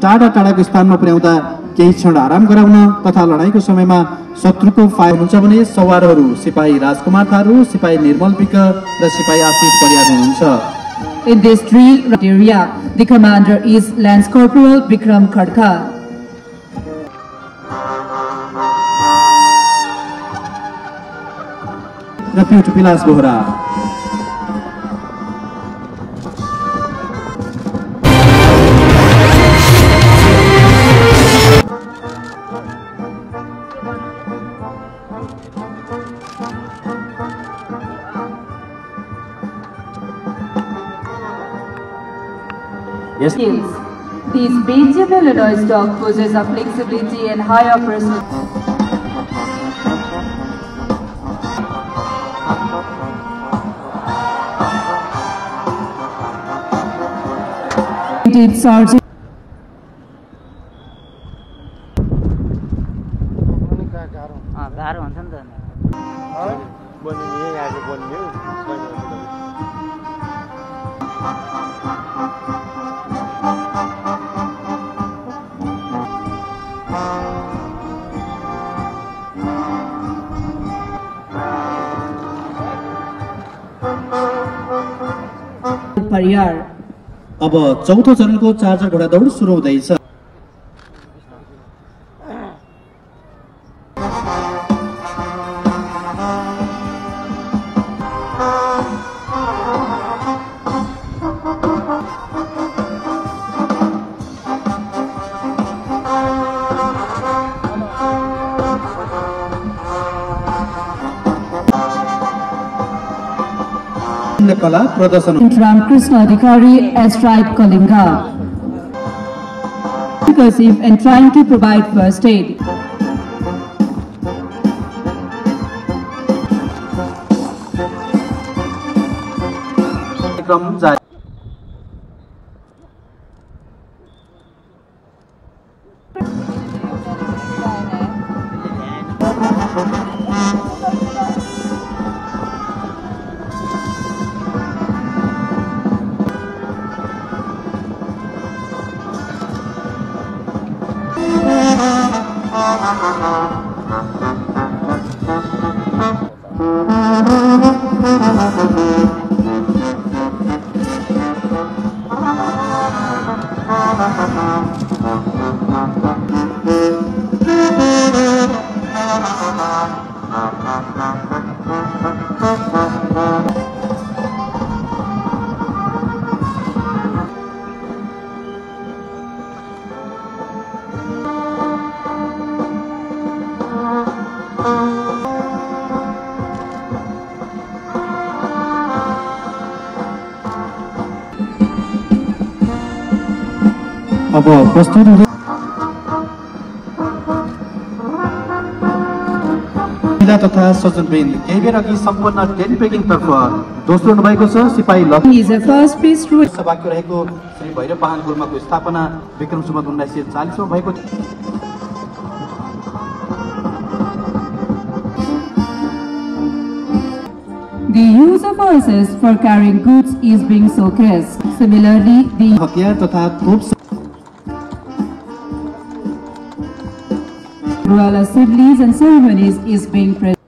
टाढा टाढाको स्थानमा पुर्याउँदा केही क्षण आराम गराउन तथा लडाईँको समयमा शत्रुको फायर हुन्छ भने सवारहरू सिपाही राजकुमार थारू, सिपाही निर्मल विक र सिपाही आशिष परियार हुनुहुन्छ। In this drill area, the commander is Lance Corporal Vikram Khadka. Deputy Pilas Bohra. Yes. Skills. These Benjamin Illinois dog possess a flexibility and higher personal. Sergeant. Pariyar. अब चौथो चरणको चार्जर घोडा दौड सुरु हुँदैछ। कला प्रदर्शन Ramkrishna Adhikari astride Kalinga. Inclusive and trying to provide first aid. अब प्रस्तुत हुँदै तथा सज्जनवृन्द केही बेर अघि सम्पन्न टेन्ट पेकिङ तर्फ दोस्रो हुनुभएको छ सिपाही लक्ष्मी सभाको रहेको श्री भैरव पाहाङ गुल्माको स्थापना विक्रम सम्वत 1940 मा भएको The use of horses for carrying goods is being showcased. Similarly, the हतियार तथा तोप rural assemblies and ceremonies is being present.